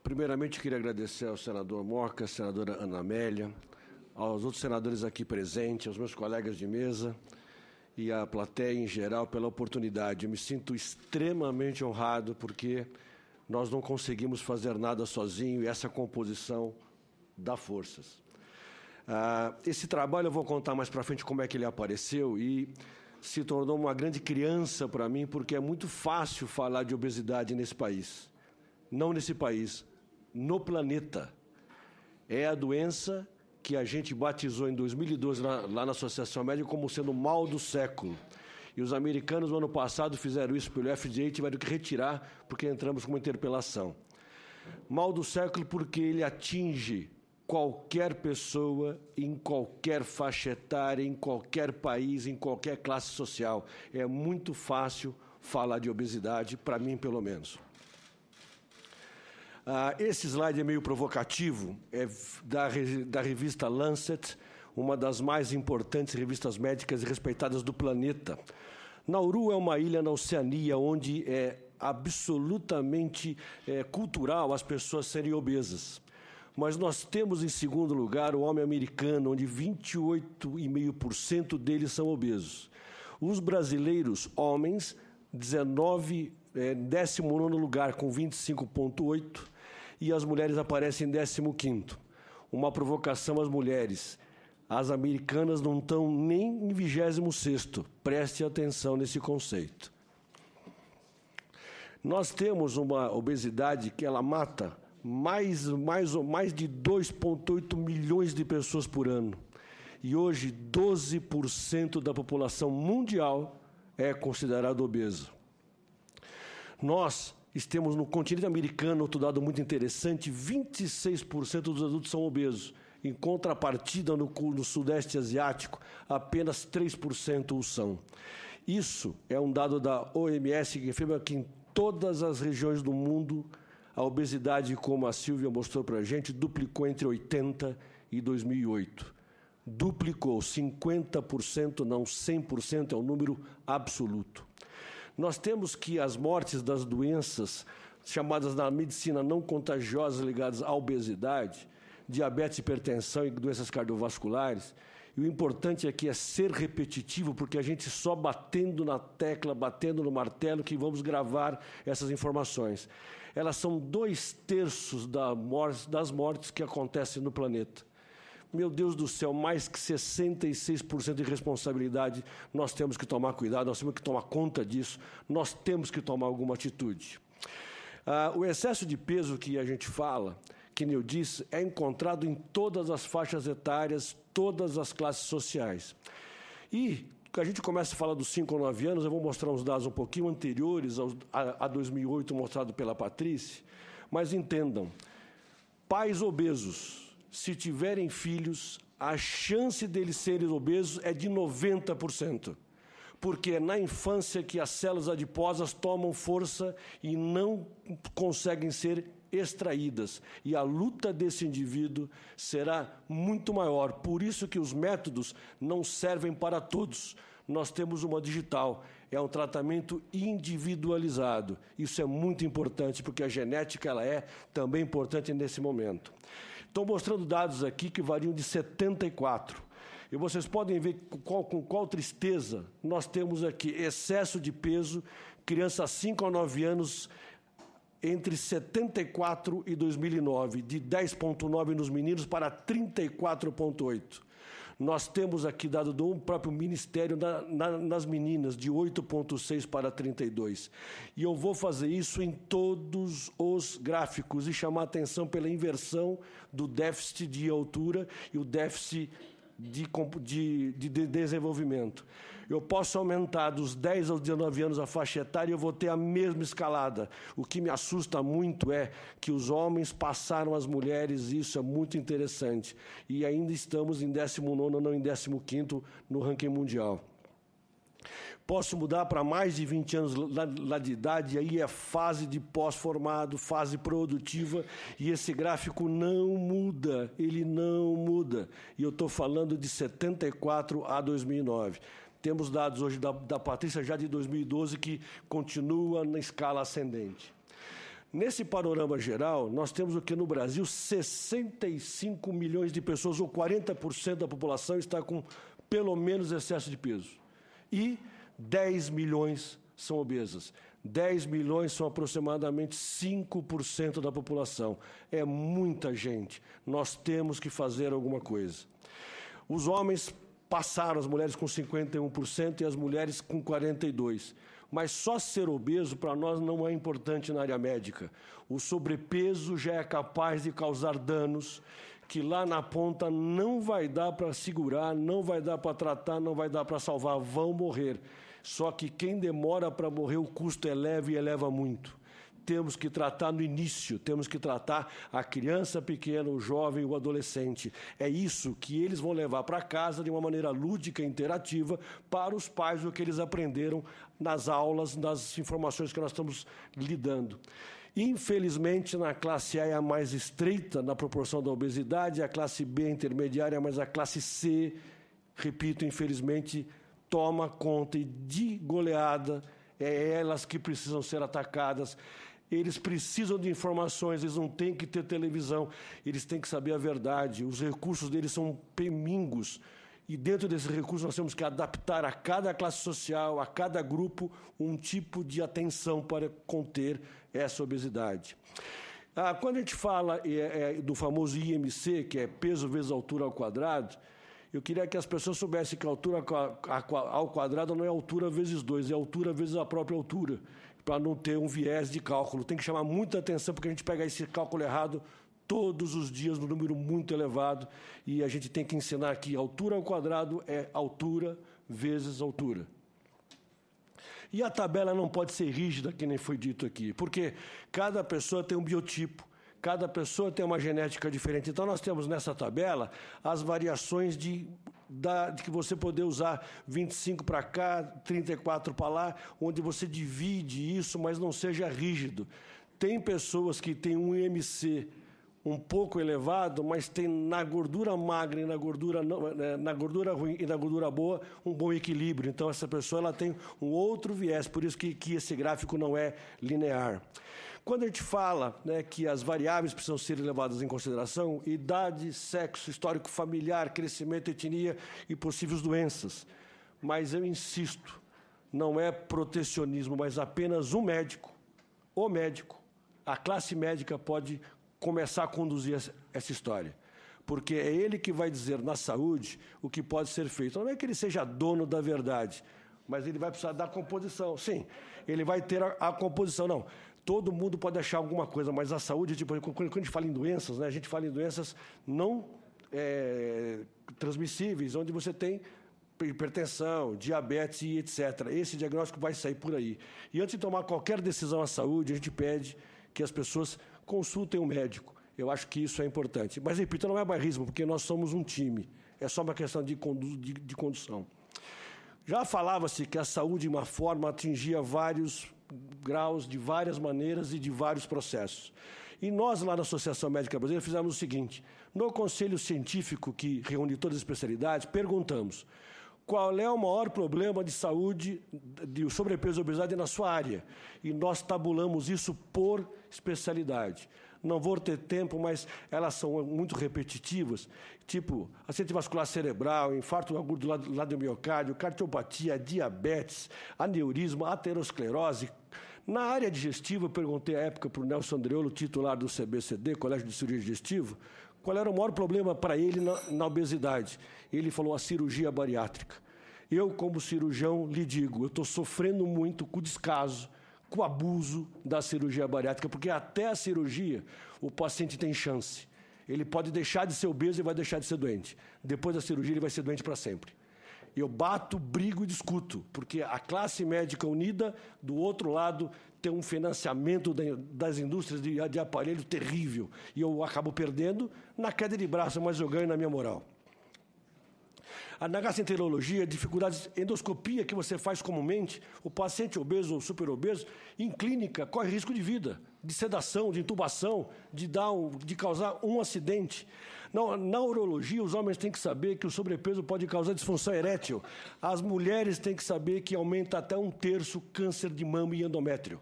Primeiramente, queria agradecer ao senador Moca, à senadora Ana Amélia, aos outros senadores aqui presentes, aos meus colegas de mesa e à plateia em geral pela oportunidade. Eu me sinto extremamente honrado porque nós não conseguimos fazer nada sozinho e essa composição dá forças. Esse trabalho eu vou contar mais para frente como é que ele apareceu e se tornou uma grande criança para mim porque é muito fácil falar de obesidade nesse país. Não nesse país, no planeta. É a doença que a gente batizou em 2012 lá na Associação Médica como sendo o mal do século. E os americanos, no ano passado, fizeram isso pelo FDA e tiveram que retirar porque entramos com uma interpelação. Mal do século porque ele atinge qualquer pessoa, em qualquer faixa etária, em qualquer país, em qualquer classe social. É muito fácil falar de obesidade, para mim, pelo menos. Esse slide é meio provocativo, é da revista Lancet, uma das mais importantes revistas médicas e respeitadas do planeta. Nauru é uma ilha na Oceania onde é absolutamente cultural as pessoas serem obesas. Mas nós temos, em segundo lugar, o homem americano, onde 28,5% deles são obesos. Os brasileiros, homens, 19º lugar, com 25,8%, e as mulheres aparecem em 15º. Uma provocação às mulheres. As americanas não estão nem em 26º. Preste atenção nesse conceito. Nós temos uma obesidade que ela mata mais de 2,8 milhões de pessoas por ano. E hoje, 12% da população mundial é considerada obesa. Nós temos no continente americano, outro dado muito interessante, 26% dos adultos são obesos. Em contrapartida, no Sudeste Asiático, apenas 3% o são. Isso é um dado da OMS que afirma que em todas as regiões do mundo, a obesidade, como a Silvia mostrou para a gente, duplicou entre 80 e 2008. Duplicou, 50%, não 100%, é um número absoluto. Nós temos que as mortes das doenças chamadas na medicina não contagiosas ligadas à obesidade, diabetes, hipertensão e doenças cardiovasculares, e o importante aqui é ser repetitivo, porque a gente só batendo na tecla, batendo no martelo, que vamos gravar essas informações. Elas são 2/3 das mortes que acontecem no planeta. Meu Deus do céu, mais que 66% de responsabilidade, nós temos que tomar cuidado, nós temos que tomar conta disso, nós temos que tomar alguma atitude. O excesso de peso que a gente fala, que eu disse, é encontrado em todas as faixas etárias, todas as classes sociais. E a gente começa a falar dos 5 ou 9 anos, eu vou mostrar uns dados um pouquinho anteriores a 2008, mostrado pela Patrícia, mas entendam, pais obesos, se tiverem filhos, a chance deles serem obesos é de 90%, porque é na infância que as células adiposas tomam força e não conseguem ser extraídas, e a luta desse indivíduo será muito maior. Por isso que os métodos não servem para todos. Nós temos uma digital, é um tratamento individualizado. Isso é muito importante, porque a genética ela é também importante nesse momento. Estou mostrando dados aqui que variam de 74. E vocês podem ver com qual tristeza nós temos aqui excesso de peso, crianças 5 a 9 anos, entre 74 e 2009, de 10,9 nos meninos para 34,8. Nós temos aqui dado do próprio Ministério nas meninas, de 8,6 para 32. E eu vou fazer isso em todos os gráficos e chamar a atenção pela inversão do déficit de altura e o déficit de desenvolvimento. Eu posso aumentar dos 10 aos 19 anos a faixa etária e eu vou ter a mesma escalada. O que me assusta muito é que os homens passaram as mulheres, e isso é muito interessante. E ainda estamos em 19º, não em 15º no ranking mundial. Posso mudar para mais de 20 anos lá de idade, e aí é fase de pós-formado, fase produtiva, e esse gráfico não muda, ele não muda. E eu estou falando de 74 a 2009. Temos dados hoje da Patrícia já de 2012 que continua na escala ascendente. Nesse panorama geral, nós temos o que no Brasil 65 milhões de pessoas, ou 40% da população, está com pelo menos excesso de peso. E 10 milhões são obesas. 10 milhões são aproximadamente 5% da população. É muita gente. Nós temos que fazer alguma coisa. Os homens passaram, as mulheres com 51% e as mulheres com 42%. Mas só ser obeso para nós não é importante na área médica. O sobrepeso já é capaz de causar danos que lá na ponta não vai dar para segurar, não vai dar para tratar, não vai dar para salvar, vão morrer. Só que quem demora para morrer, o custo é leve e eleva muito. Temos que tratar no início, temos que tratar a criança pequena, o jovem, o adolescente. É isso que eles vão levar para casa de uma maneira lúdica, interativa, para os pais, o que eles aprenderam nas aulas, nas informações que nós estamos lidando. Infelizmente, na classe A é a mais estreita na proporção da obesidade, a classe B é intermediária, mas a classe C, repito, infelizmente, toma conta e de goleada, é elas que precisam ser atacadas. Eles precisam de informações, eles não têm que ter televisão, eles têm que saber a verdade. Os recursos deles são pemingos. E dentro desses recursos nós temos que adaptar a cada classe social, a cada grupo, um tipo de atenção para conter essa obesidade. Quando a gente fala do famoso IMC, que é peso vezes altura ao quadrado, eu queria que as pessoas soubessem que a altura ao quadrado não é altura vezes 2, é altura vezes a própria altura, para não ter um viés de cálculo. Tem que chamar muita atenção, porque a gente pega esse cálculo errado todos os dias, num número muito elevado, e a gente tem que ensinar que altura ao quadrado é altura vezes altura. E a tabela não pode ser rígida, que nem foi dito aqui, porque cada pessoa tem um biotipo, cada pessoa tem uma genética diferente. Então, nós temos nessa tabela as variações de que você poder usar 25 para cá, 34 para lá, onde você divide isso, mas não seja rígido. Tem pessoas que têm um IMC um pouco elevado, mas tem na gordura magra e na gordura ruim e na gordura boa um bom equilíbrio. Então, essa pessoa ela tem um outro viés, por isso que esse gráfico não é linear. Quando a gente fala, né, que as variáveis precisam ser levadas em consideração, idade, sexo, histórico familiar, crescimento, etnia e possíveis doenças. Mas eu insisto, não é protecionismo, mas apenas o médico, a classe médica pode começar a conduzir essa história. Porque é ele que vai dizer na saúde o que pode ser feito. Não é que ele seja dono da verdade, mas ele vai precisar da composição. Sim, ele vai ter a composição. Não, todo mundo pode achar alguma coisa, mas a saúde, tipo, quando a gente fala em doenças, né, a gente fala em doenças não transmissíveis, onde você tem hipertensão, diabetes e etc. Esse diagnóstico vai sair por aí. E antes de tomar qualquer decisão à saúde, a gente pede que as pessoas consultem um médico. Eu acho que isso é importante. Mas, repito, não é bairrismo, porque nós somos um time. É só uma questão de condução. Já falava-se que a saúde, de uma forma, atingia vários graus, de várias maneiras e de vários processos. E nós, lá na Associação Médica Brasileira, fizemos o seguinte. No Conselho Científico, que reúne todas as especialidades, perguntamos qual é o maior problema de saúde, de sobrepeso e obesidade na sua área. E nós tabulamos isso por especialidade. Não vou ter tempo, mas elas são muito repetitivas, tipo acidente vascular cerebral, infarto agudo do miocárdio, cardiopatia, diabetes, aneurisma, aterosclerose. Na área digestiva, eu perguntei à época para o Nelson Andreolo, titular do CBCD, Colégio de Cirurgia Digestiva, qual era o maior problema para ele na obesidade. Ele falou a cirurgia bariátrica. Eu, como cirurgião, lhe digo, eu estou sofrendo muito com o descaso, com o abuso da cirurgia bariátrica, porque até a cirurgia o paciente tem chance. Ele pode deixar de ser obeso e vai deixar de ser doente. Depois da cirurgia ele vai ser doente para sempre. Eu bato, brigo e discuto, porque a classe médica unida, do outro lado, tem um financiamento das indústrias de aparelho terrível. E eu acabo perdendo na queda de braço, mas eu ganho na minha moral. Na gastroenterologia, dificuldades, endoscopia que você faz comumente, o paciente obeso ou superobeso, em clínica, corre risco de vida, de sedação, de intubação, de causar um acidente. Na urologia, os homens têm que saber que o sobrepeso pode causar disfunção erétil. As mulheres têm que saber que aumenta até 1/3 câncer de mama e endométrio.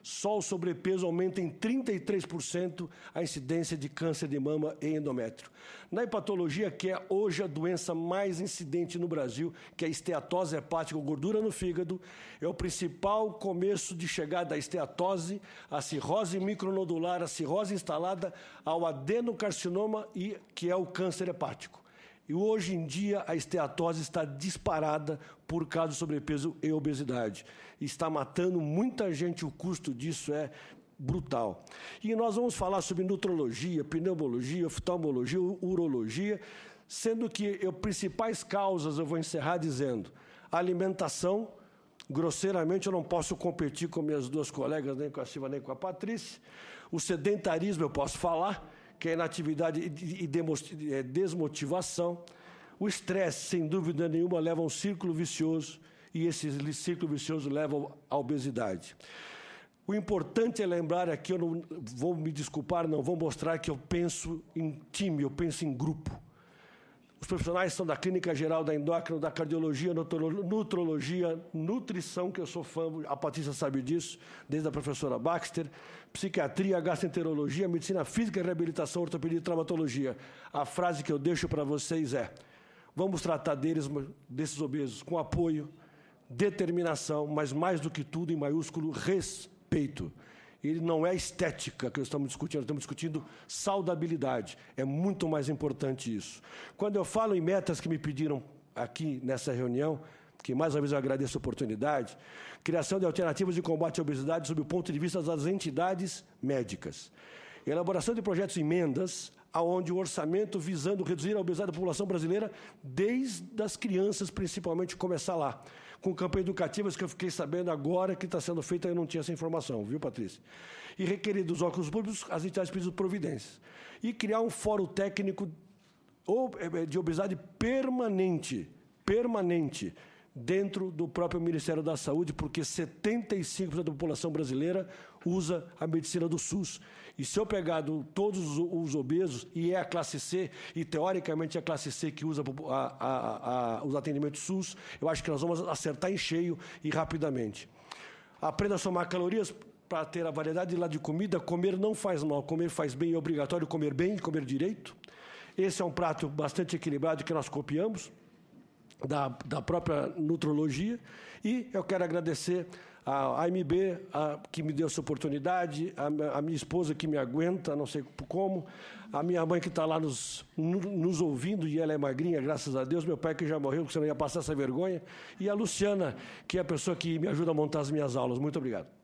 só o sobrepeso aumenta em 33% a incidência de câncer de mama e endométrio. Na hepatologia, que é hoje a doença mais incidente no Brasil, que é a esteatose hepática, gordura no fígado, é o principal começo de chegada da esteatose, a cirrose micronodular, a cirrose instalada, ao adenocarcinoma, e que é o câncer hepático. E hoje em dia a esteatose está disparada por causa do sobrepeso e obesidade. Está matando muita gente, o custo disso é brutal. E nós vamos falar sobre nutrologia, pneumologia, oftalmologia, urologia, sendo que as principais causas, eu vou encerrar dizendo, alimentação, grosseiramente eu não posso competir com minhas duas colegas, nem com a Silva, nem com a Patrícia. O sedentarismo eu posso falar, que é inatividade e desmotivação. O estresse, sem dúvida nenhuma, leva a um círculo vicioso, e esse círculo vicioso leva à obesidade. O importante é lembrar aqui, eu não vou me desculpar, não vou mostrar que eu penso em time, eu penso em grupo. Os profissionais são da clínica geral, da endócrina, da cardiologia, nutrologia, nutrição, que eu sou fã, a Patrícia sabe disso, desde a professora Baxter, psiquiatria, gastroenterologia, medicina física, reabilitação, ortopedia e traumatologia. A frase que eu deixo para vocês é: vamos tratar desses obesos com apoio, determinação, mas mais do que tudo, em maiúsculo, respeito. Ele não é estética que nós estamos discutindo saudabilidade. É muito mais importante isso. Quando eu falo em metas que me pediram aqui nessa reunião, que mais uma vez eu agradeço a oportunidade, criação de alternativas de combate à obesidade sob o ponto de vista das entidades médicas. Elaboração de projetos emendas, onde o orçamento visando reduzir a obesidade da população brasileira, desde as crianças, principalmente, começar lá. Com campanhas educativas que eu fiquei sabendo agora que está sendo feita, eu não tinha essa informação, viu, Patrícia? E requerer dos órgãos públicos as entidades pedindo providências. E criar um fórum técnico de obesidade permanente, dentro do próprio Ministério da Saúde, porque 75% da população brasileira usa a medicina do SUS. E se eu pegar todos os obesos, e é a classe C, e teoricamente é a classe C que usa os atendimentos SUS, eu acho que nós vamos acertar em cheio e rapidamente. Aprenda a somar calorias para ter a variedade lá de comida. Comer não faz mal, comer faz bem, é obrigatório comer bem, comer direito. Esse é um prato bastante equilibrado que nós copiamos da própria nutrologia, e eu quero agradecer a AMB, que me deu essa oportunidade, a minha esposa que me aguenta, não sei como, a minha mãe que está lá nos ouvindo, e ela é magrinha, graças a Deus, meu pai que já morreu, porque senão ia passar essa vergonha, e a Luciana, que é a pessoa que me ajuda a montar as minhas aulas. Muito obrigado.